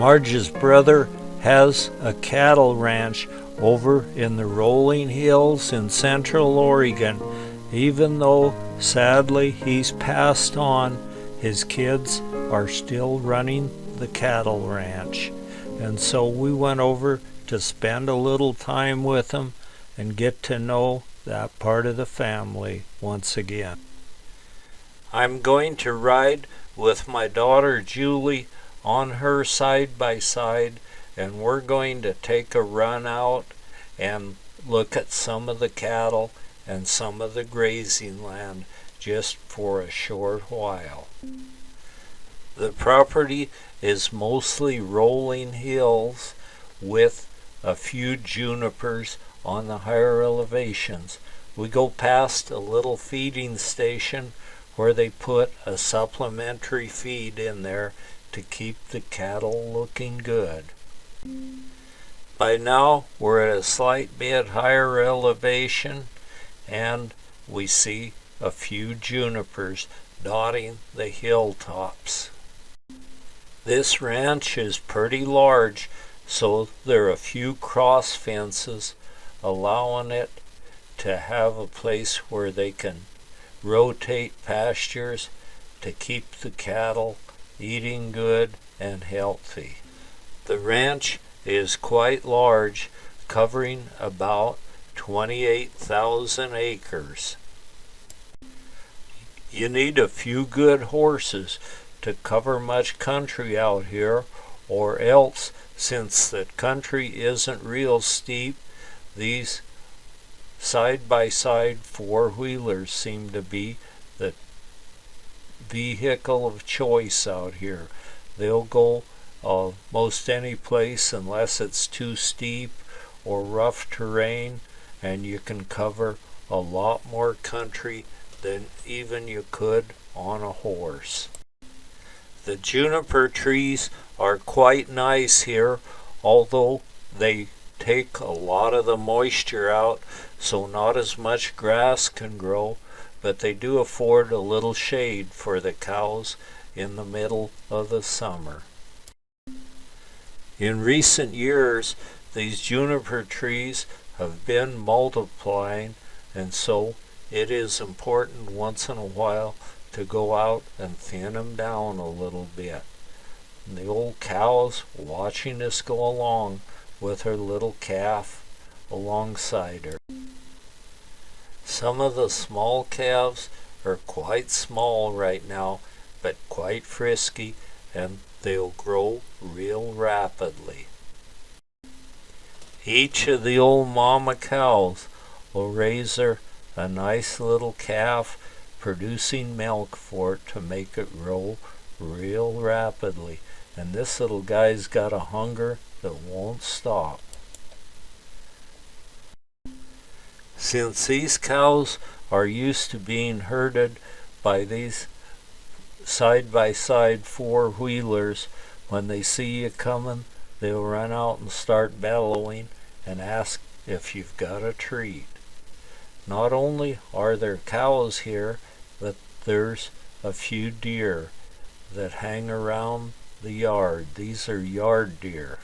Marge's brother has a cattle ranch over in the rolling hills in central Oregon. Even though sadly he's passed on, his kids are still running the cattle ranch. And so we went over to spend a little time with him and get to know that part of the family once again. I'm going to ride with my daughter Julie on her side by side, and we're going to take a run out and look at some of the cattle and some of the grazing land just for a short while. The property is mostly rolling hills with a few junipers on the higher elevations. We go past a little feeding station where they put a supplementary feed in there to keep the cattle looking good. By now we're at a slight bit higher elevation, and we see a few junipers dotting the hilltops. This ranch is pretty large, so there are a few cross fences allowing it to have a place where they can rotate pastures to keep the cattle eating good and healthy. The ranch is quite large, covering about 28,000 acres. You need a few good horses to cover much country out here, or else, since the country isn't real steep, these side-by-side four-wheelers seem to be the vehicle of choice out here. They'll go most any place unless it's too steep or rough terrain, and you can cover a lot more country than even you could on a horse. The juniper trees are quite nice here, although they take a lot of the moisture out, so not as much grass can grow, but they do afford a little shade for the cows in the middle of the summer. In recent years, these juniper trees have been multiplying, and so it is important once in a while to go out and thin them down a little bit. And the old cow's watching us go along with her little calf alongside her. Some of the small calves are quite small right now, but quite frisky, and they'll grow real rapidly. Each of the old mama cows will raise her a nice little calf, producing milk for it to make it grow real rapidly. And this little guy's got a hunger that won't stop. Since these cows are used to being herded by these side-by-side four-wheelers, when they see you coming, they'll run out and start bellowing and ask if you've got a treat. Not only are there cows here, but there's a few deer that hang around the yard. These are yard deer,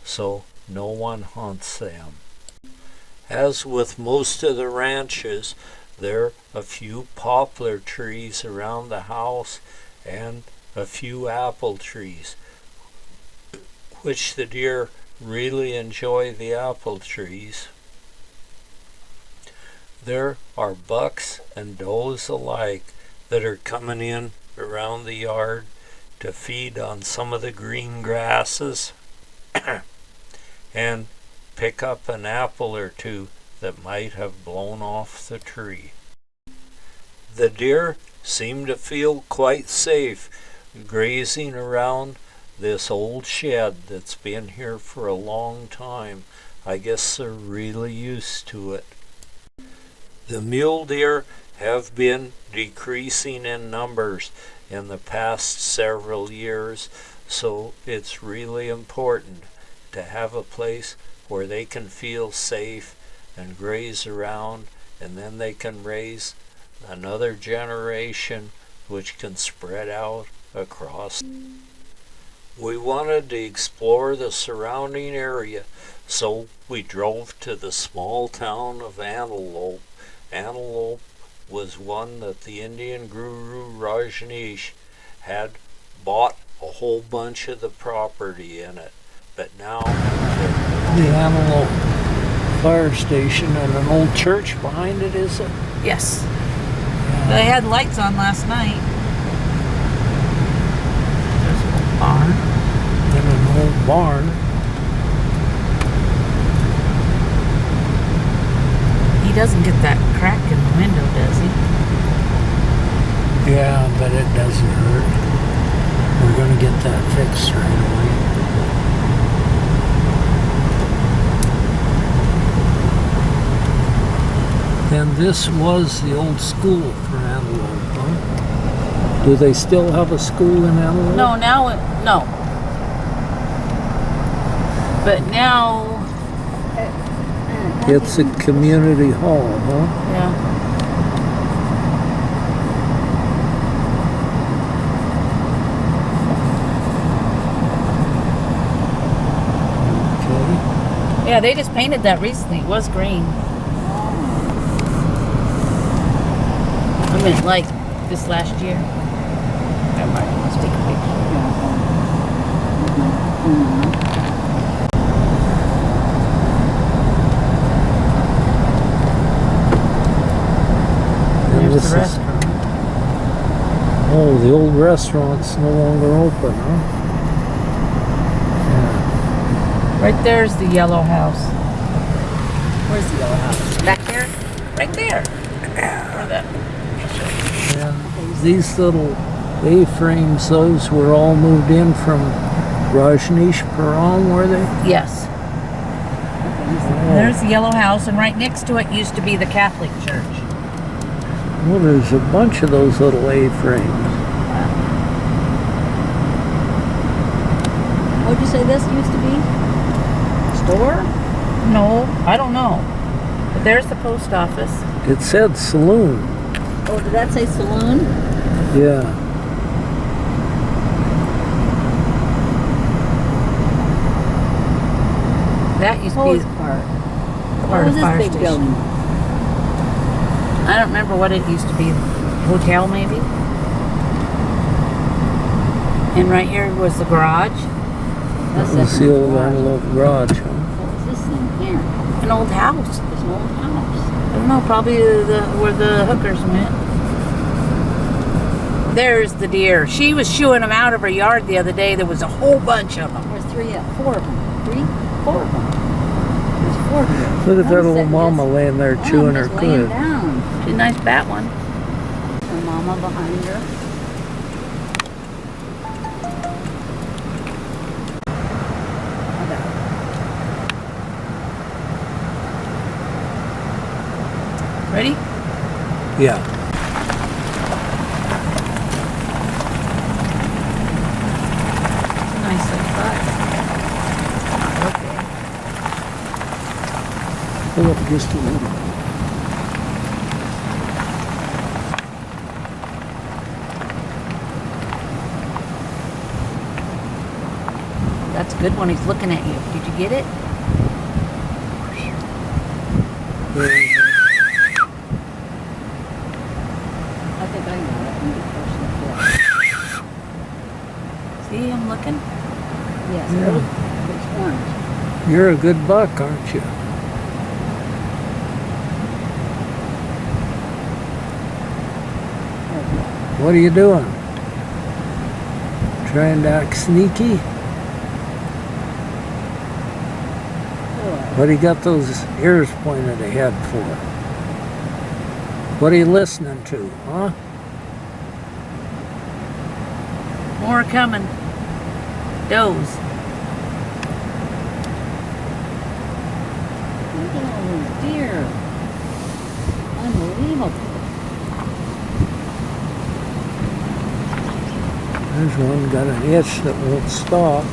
so no one hunts them. As with most of the ranches, there are a few poplar trees around the house and a few apple trees, which the deer really enjoy the apple trees. There are bucks and does alike that are coming in around the yard to feed on some of the green grasses and pick up an apple or two that might have blown off the tree. The deer seem to feel quite safe grazing around this old shed that's been here for a long time. I guess they're really used to it. The mule deer have been decreasing in numbers in the past several years, so it's really important to have a place where they can feel safe and graze around, and then they can raise another generation which can spread out across. We wanted to explore the surrounding area, so we drove to the small town of Antelope. Antelope was one that the Indian guru Rajneesh had bought a whole bunch of the property in it. But now the Antelope fire station and an old church behind it, is it? Yes. They had lights on last night. There's a little barn. And an old barn. He doesn't get that crack in the window, does he? Yeah, but it doesn't hurt. We're going to get that fixed right away. And this was the old school for Antelope, huh? Do they still have a school in Antelope? No, no. But now... It's a community hall, huh? Yeah. Okay. Yeah, they just painted that recently. It was green. I mean, like, this last year. I might just take a picture. There's the restaurant. Oh, the old restaurant's no longer open, huh? Yeah. Right there's the yellow house. Where's the yellow house? Back there? Right there. Where that? And these little A-frames, those were all moved in from Rajneesh Puram, were they? Yes. Oh. There's the yellow house, and right next to it used to be the Catholic church. Well, there's a bunch of those little A-frames. What'd you say this used to be? Store? No, I don't know. But there's the post office. It said saloon. Oh, did that say saloon? Yeah. That used to Hose be part. part What of was the this fire big station. building? I don't remember what it used to be. Hotel, maybe? And right here was the garage. That's That's the old Antelope garage, huh? What was this thing here? An old house. It's an old house. I don't know, probably where the hookers went. There's the deer. She was shooing them out of her yard the other day. There was a whole bunch of them. There's four of them. Four of them. There's four here. Look at that One little sitting mama just- laying there one chewing her just laying cud. down. She's a nice fat one. Her mama behind her. Ready? Yeah. It's a nice size bus. Okay. Pull up just a little. That's a good one. He's looking at you. Did you get it? I think I got it. Let me push the See him looking? Yes. Yeah. It's orange. You're a good buck, aren't you? What are you doing? Trying to act sneaky? What do you got those ears pointed ahead for? What are you listening to, huh? More coming. Doze. Look at all those deer. Unbelievable. There's one got an itch that won't stop.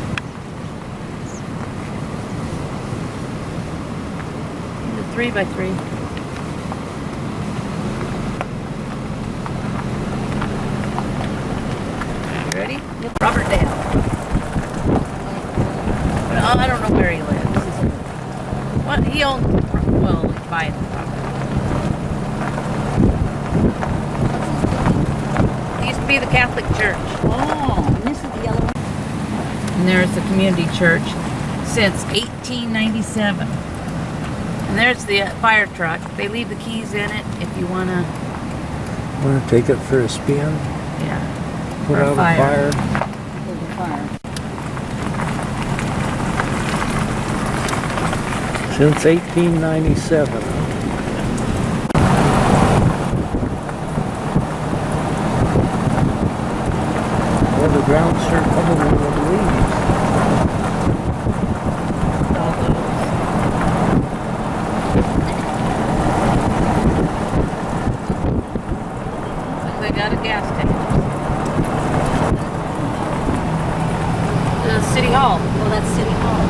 The 3x3. You ready? Yep. Robert down. he owns, well, he's buying the property. It used to be the Catholic Church. Oh, and this is the yellow one. And there's the community church since 1897. And there's the fire truck. They leave the keys in it if you want to, Want to take it for a spin? yeah, Put for a out fire. a fire? Hold the fire. Since 1897. Well, the ground's sure covered with leaves. All those. So they got a gas tank. The City Hall. Well, that's City Hall.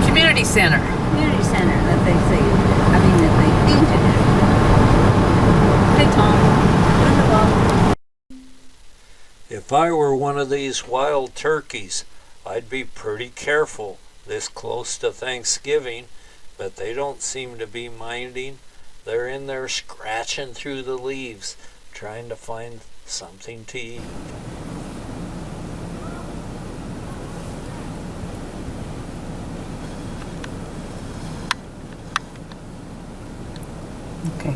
Community Center. Community center that they say, that they painted it. Hey, Tom. Hello. If I were one of these wild turkeys, I'd be pretty careful this close to Thanksgiving, but they don't seem to be minding. They're in there scratching through the leaves, trying to find something to eat. Okay.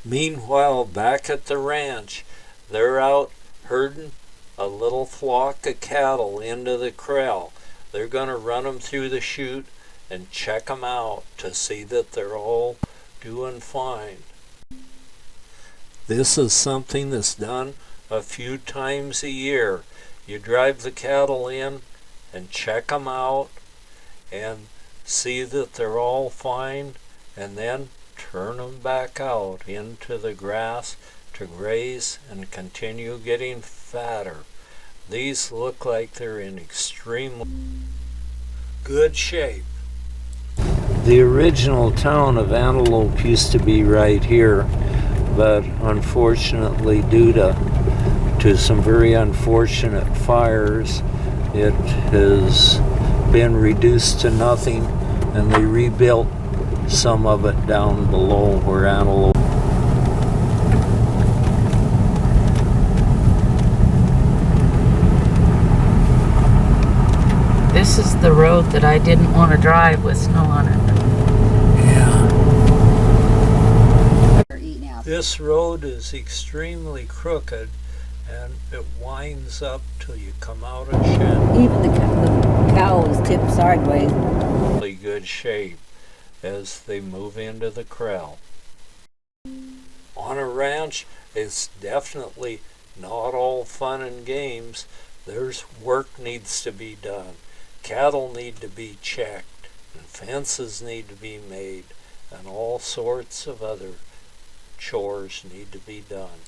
Meanwhile, back at the ranch, they're out herding a little flock of cattle into the corral. They're going to run them through the chute and check them out to see that they're all doing fine. This is something that's done a few times a year. You drive the cattle in and check them out and see that they're all fine, and then turn them back out into the grass to graze and continue getting fatter. These look like they're in extremely good shape. The original town of Antelope used to be right here, but unfortunately, due to some very unfortunate fires, it has been reduced to nothing, and they rebuilt some of it down below where Antelope. This is the road that I didn't want to drive with snow on it. Yeah. They're eating out. This road is extremely crooked, and it winds up till you come out of Shaniko. Even the cow is tipped sideways. Really good shape as they move into the corral. On a ranch, it's definitely not all fun and games. There's work needs to be done. Cattle need to be checked, and fences need to be made, and all sorts of other chores need to be done.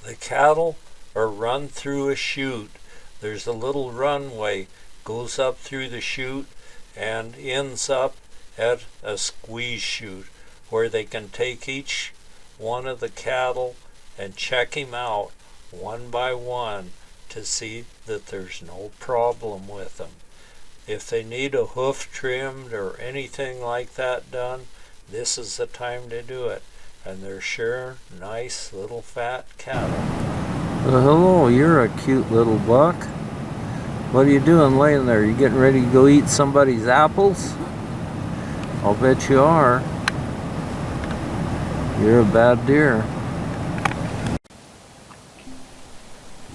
The cattle are run through a chute. There's a little runway, goes up through the chute and ends up at a squeeze chute where they can take each one of the cattle and check him out one by one to see that there's no problem with them. If they need a hoof trimmed or anything like that done, this is the time to do it. And they're sure nice little fat cattle. Hello, you're a cute little buck. What are you doing laying there? You getting ready to go eat somebody's apples? I'll bet you are. You're a bad deer.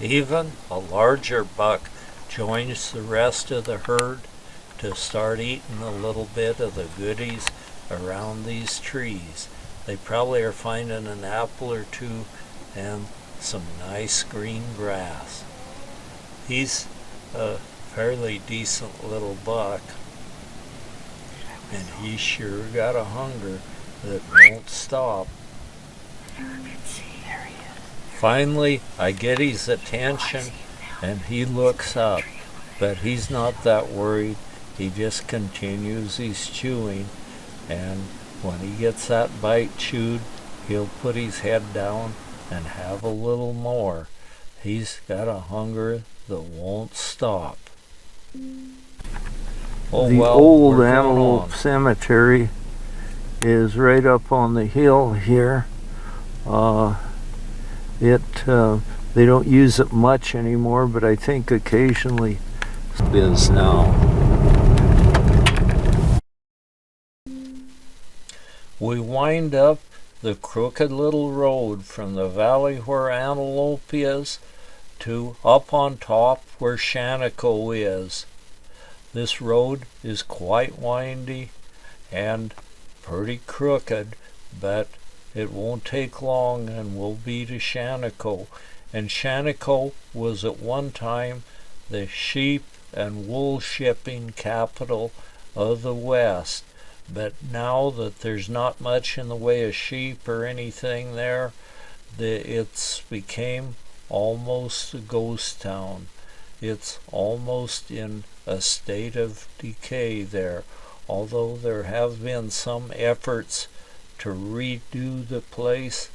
Even a larger buck joins the rest of the herd to start eating a little bit of the goodies around these trees. They probably are finding an apple or two and some nice green grass. He's a fairly decent little buck, and he's sure got a hunger that won't stop. Finally, I get his attention, and he looks up, but he's not that worried. He just continues his chewing, and when he gets that bite chewed, he'll put his head down and have a little more. He's got a hunger that won't stop. Oh, The well, old we're going Antelope on. Cemetery is right up on the hill here. They don't use it much anymore, but I think occasionally it is now. We wind up the crooked little road from the valley where Antelope is to up on top where Shaniko is. This road is quite windy and pretty crooked, but it won't take long and we'll be to Shaniko. And Shaniko was at one time the sheep and wool shipping capital of the West. But now that there's not much in the way of sheep or anything there, it's became almost a ghost town. It's almost in a state of decay there, although there have been some efforts to redo the place.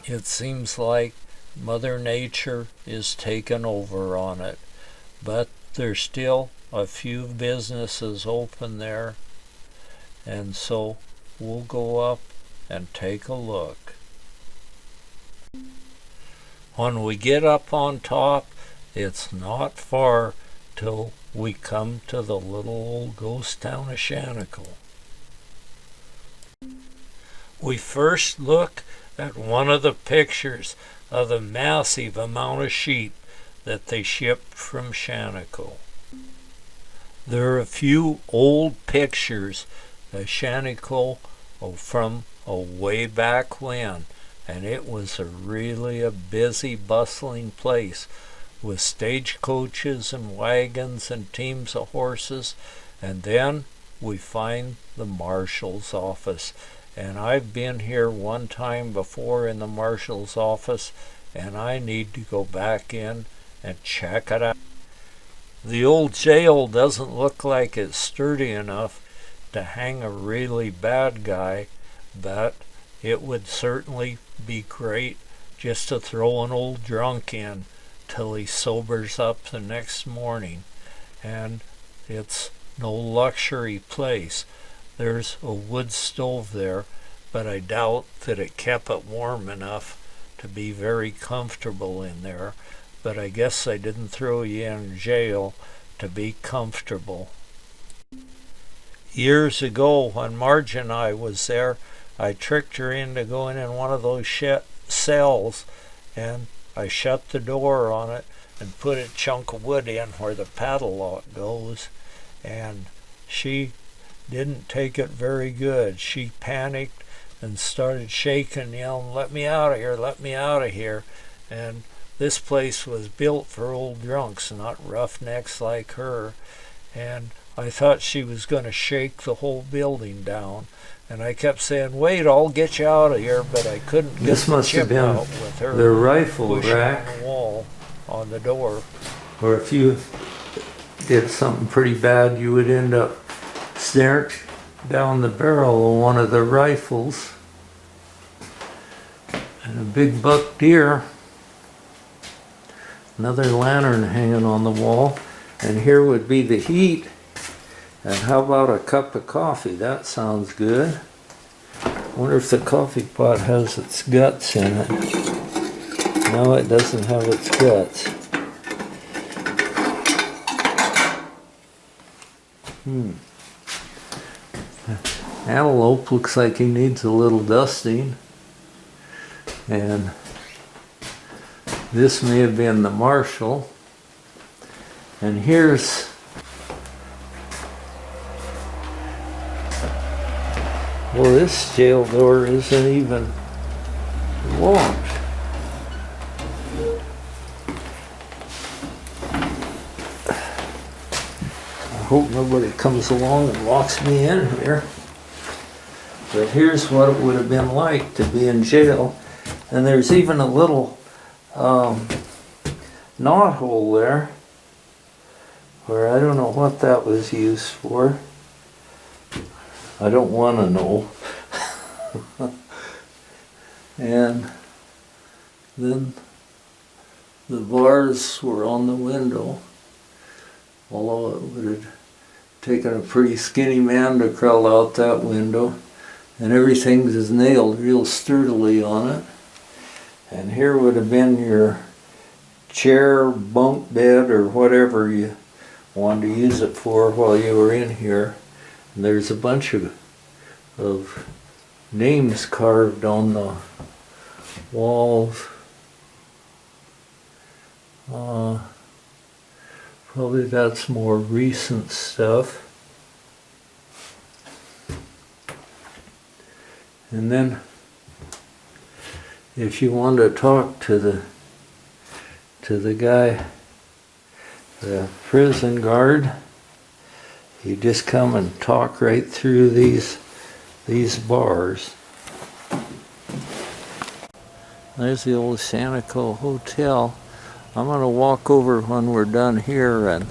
It seems like Mother Nature is taking over on it, but there's still a few businesses open there, and so we'll go up and take a look. When we get up on top, it's not far till we come to the little old ghost town of Shaniko. We first look at one of the pictures of the massive amount of sheep that they shipped from Shaniko. There are a few old pictures of Shaniko from way back when, and it was really a busy, bustling place with stagecoaches and wagons and teams of horses. And then we find the marshal's office. And I've been here one time before in the marshal's office, and I need to go back in and check it out. The old jail doesn't look like it's sturdy enough to hang a really bad guy, but it would certainly be great just to throw an old drunk in till he sobers up the next morning. And it's no luxury place. There's a wood stove there, but I doubt that it kept it warm enough to be very comfortable in there. But I guess I didn't throw you in jail to be comfortable. Years ago, when Margy and I was there, I tricked her into going in one of those cells, and I shut the door on it and put a chunk of wood in where the padlock goes, and she didn't take it very good. She panicked and started shaking, yelling, "Let me out of here, let me out of here." And this place was built for old drunks, not roughnecks like her. And I thought she was going to shake the whole building down. And I kept saying, "Wait, I'll get you out of here," but I couldn't get This the must have chip been out with her the rifle pushing rack, on the wall on the door. or if you did something pretty bad, you would end up staring down the barrel of one of the rifles. And a big buck deer. Another lantern hanging on the wall. And here would be the heat. And how about a cup of coffee? That sounds good. Wonder if the coffee pot has its guts in it. No, it doesn't have its guts. Antelope looks like he needs a little dusting. And this may have been the marshal. And here's well, this jail door isn't even locked. I hope nobody comes along and locks me in here. But here's what it would have been like to be in jail. And there's even a little knot hole there where I don't know what that was used for. I don't want to know. And then the bars were on the window. although it would have taken a pretty skinny man to crawl out that window. And everything is nailed real sturdily on it. And here would have been your chair, bunk bed, or whatever you wanted to use it for while you were in here. And there's a bunch of names carved on the walls. Probably that's more recent stuff. And then if you want to talk to the guy, the prison guard, you just come and talk right through these bars. There's the old Shaniko Hotel. I'm going to walk over when we're done here and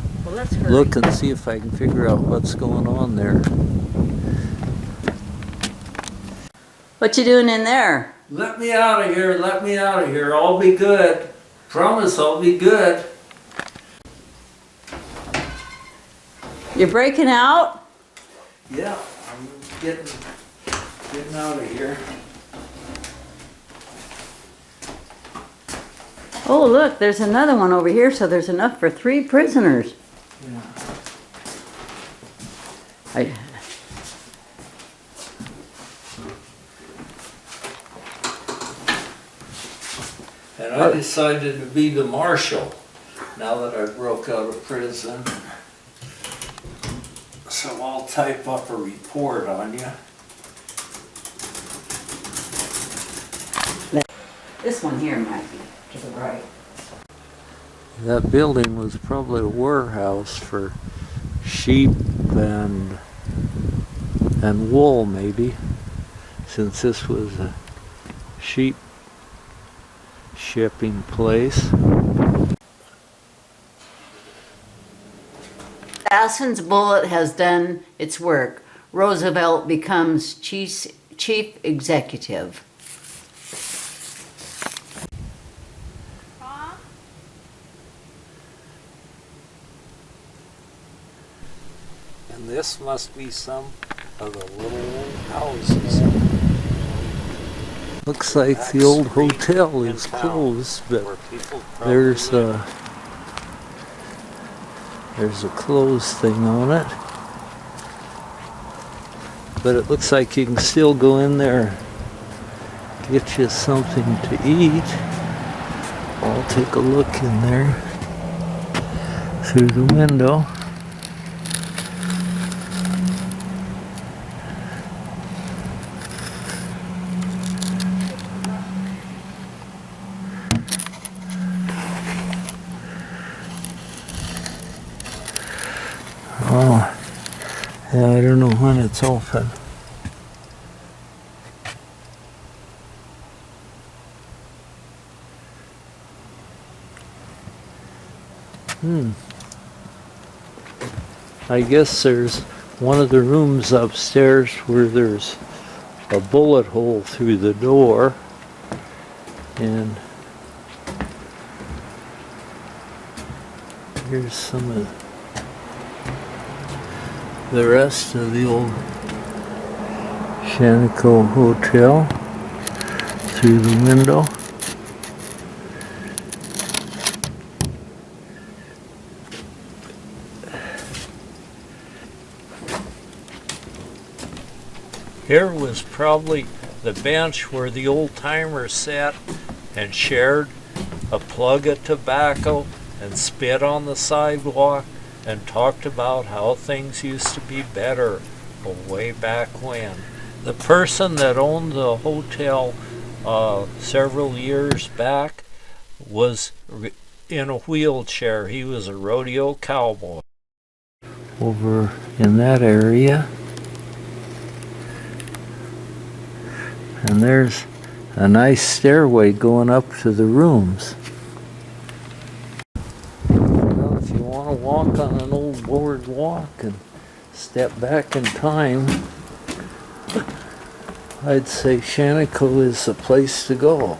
look and see if I can figure out what's going on there. What you doing in there? Let me out of here, let me out of here. I'll be good. Promise I'll be good. You're breaking out? Yeah, I'm getting out of here. Oh, look, there's another one over here, so there's enough for 3 prisoners. Yeah. And I decided to be the marshal now that I broke out of prison. So I'll type up a report on you. This one here might be to the right. That building was probably a warehouse for sheep and wool, maybe, since this was a sheep shipping place. Asson's bullet has done its work. Roosevelt becomes chief executive. And this must be some of the little old houses. Looks like the old hotel is closed, but there's a closed thing on it. But it looks like you can still go in there, get you something to eat. I'll take a look in there through the window. Oh, yeah, I don't know when it's open. I guess there's one of the rooms upstairs where there's a bullet hole through the door, and here's some of the rest of the old Shaniko Hotel through the window. Here was probably the bench where the old timers sat and shared a plug of tobacco and spit on the sidewalk and talked about how things used to be better way back when. The person that owned the hotel several years back was in a wheelchair. He was a rodeo cowboy. Over in that area. And there's a nice stairway going up to the rooms. Well, if you want to walk on an old boardwalk and step back in time, I'd say Shaniko is the place to go.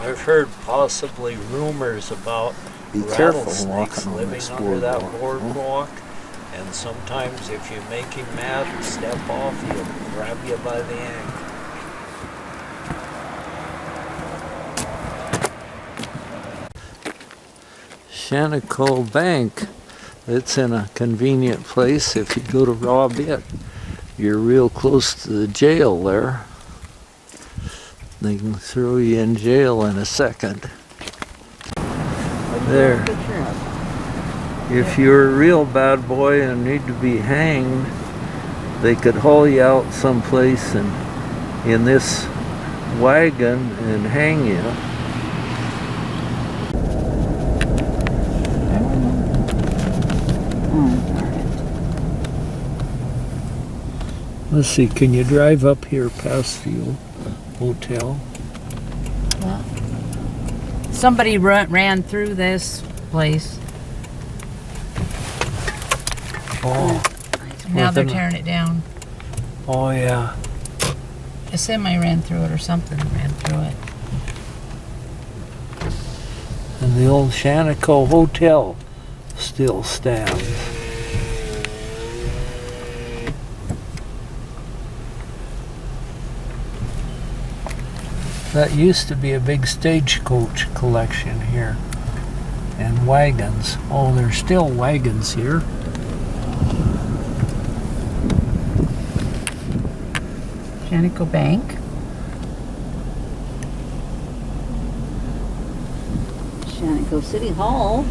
I've heard possibly rumors about Be careful rattlesnakes walking on living this under that boardwalk. boardwalk. And sometimes if you make him mad and step off, he'll grab you by the ankle. Shaniko Bank. It's in a convenient place. If you go to rob it, you're real close to the jail there. They can throw you in jail in a second. There. If you're a real bad boy and need to be hanged, they could haul you out someplace and in this wagon and hang you. Let's see, can you drive up here past the old hotel? Well, somebody ran through this place. Oh, Now they're Within- tearing it down. oh yeah. A semi ran through it or something ran through it. And the old Shaniko Hotel still stands. That used to be a big stagecoach collection here. And wagons. Oh, there's still wagons here. Shaniko Bank. Shaniko City Hall.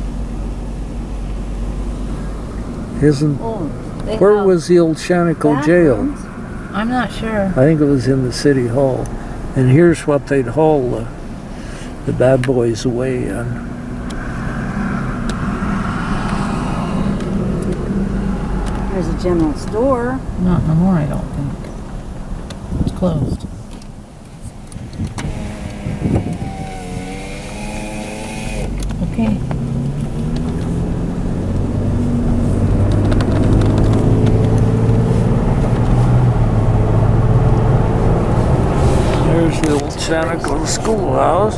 Isn't Oh, they where have was the old Shaniko jail? bathrooms. I'm not sure. I think it was in the city hall. And here's what they'd haul the bad boys away in. There's a general store. Not no more, I don't think. It's closed. Okay. There's the old Shaniko schoolhouse.